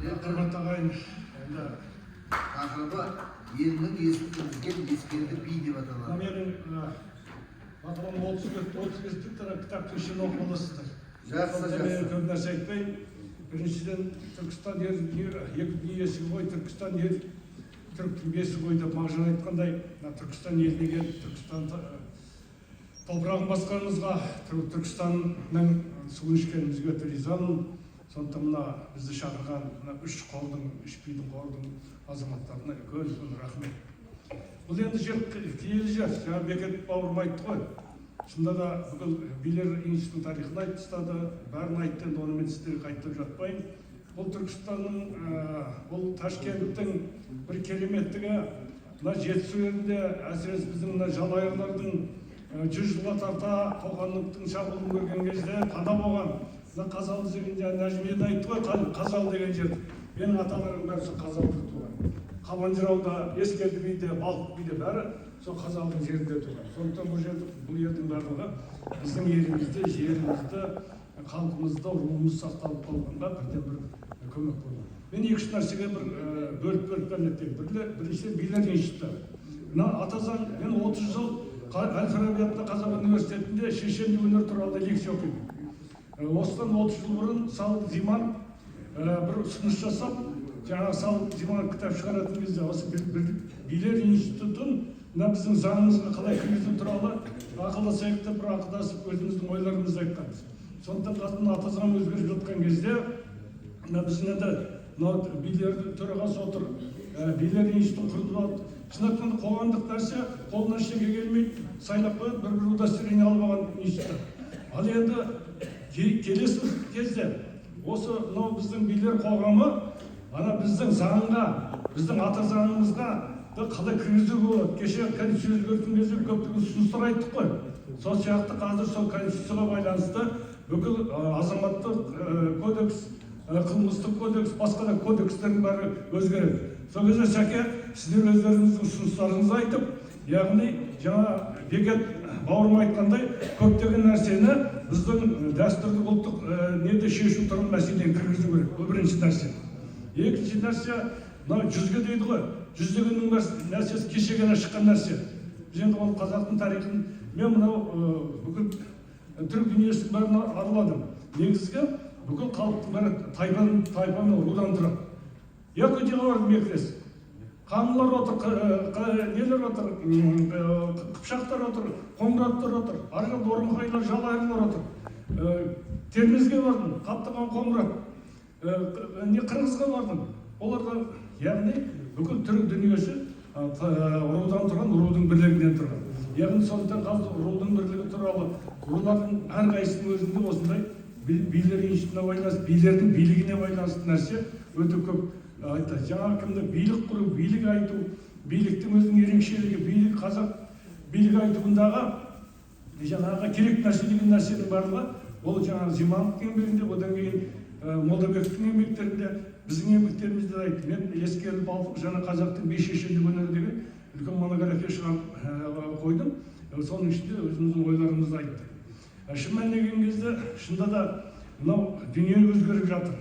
Құрметті ағайын, енді тақырыбы елінің есін кіргізген ескерді би деп аталады. менің мақалам 30 кітап кешені оқып аласыздар. Жақсы. Көп нәрсе айтпайын. Біріншіден Түркістан екі дүниесі ғой, Түркістан ел, түріктің бесі ғой деп Мағжан айтқандай, Түркістан еліне келіп, Түркістан топырағын басқанымызға, Түркістанның суын ішкенімізге ризамын. Сондықтан мына бізді шақырған үш қордың, үш бидің қордың азаматтарына үлкен рахмет. Бұл енді киелі жер, жаңа Бекет бауырым айтты ғой. Шында да бүкіл билер институтының тарихын айтып тастады, бәрін айтты, енді оны мен сіздерге қайтып жатпайын. Бұл Түркістанның, бұл Ташкенттің бір кереметтігі, мына жетісу елінде, әсіресе біздің мына жалайырлардың 100 жылға тарта қоқанлықтың шабуылын көрген кезде пана болған. Қазалы деген Нәжімеді айтты ғой, Қазалы деген жер. Менің аталарым бәрі сол Қазалыда туған. Қабан жырауда, Ескелді биде, Балық биде бәрі сол Қазалының жерінде туған. Сондықтан бұл елдің барлығы біздің елімізде, жерімізді, халқымызда руымыз сақталып қалғанға бірден бір көмек болды. Мен екі-үш нәрсеге бөліп әңгімелейін. Біріншіден билер институты. Мына Атазан, мен 30 жыл Әл-Фараби атындағы Қазақ университетінде шешендік өнер туралы лекция оқимын. Осыдан 30 жыл бұрын Сал Зиман бір ұсыныс жасап, жаңағы Сал Зиман кітап шығаратын кезде осы билер институтын біздің заңымызға қалай кіргізу туралы ақылдасайық деп бір ақылдасып өзіміздің ойларымызды айтқанбыз. Сондықтан қазір Атазан өзгеріп жатқан кезде біздің енді билер төрағасы отыр, билер институтын құрып алды. Шын айтқанда қоғамдық нәрсе қолынан ештеңе келмейді, сайлап қойып бір удостоверение алып алған институт. Ал енді келесі кезде осы біздің билер қоғамы біздің заңға, біздің ата заңымызға қалай кіргізу болады. Кеше конституция өзгерткен кезде көптеген ұсыныстар айттық қой. Сол сияқты қазір сол конституцияға байланысты бүкіл азаматтық кодекс, қылмыстық кодекс, басқа да кодекстердің бәрі өзгереді. Сол кезде Сәке, сіздер өздеріңіздің ұсыныстарыңызды айтып, яғни жаңа Бекет бауырым айтқандай, көптеген нәрсені біздің дәстүрлік ұлттық неде шешу тұрған мәселені кіргізу керек. Бұл бірінші нәрсе. Екінші нәрсе, мына жүзге дейді ғой, жүз дегеннің нәрсесі кешегені шыққан нәрсе. Біз енді ол қазақтың тарихын, мен мынау бүкіл түрік дүниесінің бәрін араладым. Негізгі бүкіл халықтың бәрі тайпа мен рудан тұрады. Якутияға бардым екі рет. Қаңлылар отыр, нелер отыр, қыпшақтар отыр, қоңыраттар отыр, арғы Ормақайлар, Жалайырлар отыр. Термезге бардым, Қаптаған Қоңырат, Қырғызға бардым. Оларда, яғни бүкіл түрік дүниесі рудан тұрған, рудың бірлігінен тұрған. Яғни сондықтан қазір рудың бірлігі туралы, рулардың әрқайсының өзінде осындай билер институтына байланысты, билердің билігіне байланысты нәрсе өте көп айтады. Жаңа кімді билік құру, билік айту, биліктің өзінің ерекшелігі, билік қазақ билік айтуындағы жаңағы керек нәрсе деген нәрсенің барлығы, ол жаңағы Зимановтың еңбегінде, одан кейін Молдабековтің еңбектерінде, біздің еңбектерімізде айтты. Мен Ескелді Балық жаңа қазақтың бес шешендік өнері деген үлкен монография шығарып қойдым. Соның ішінде өзіміздің ойларымызды айтты. Шын мәніне келген кезде, шында да мынау дүние өзгеріп жатыр.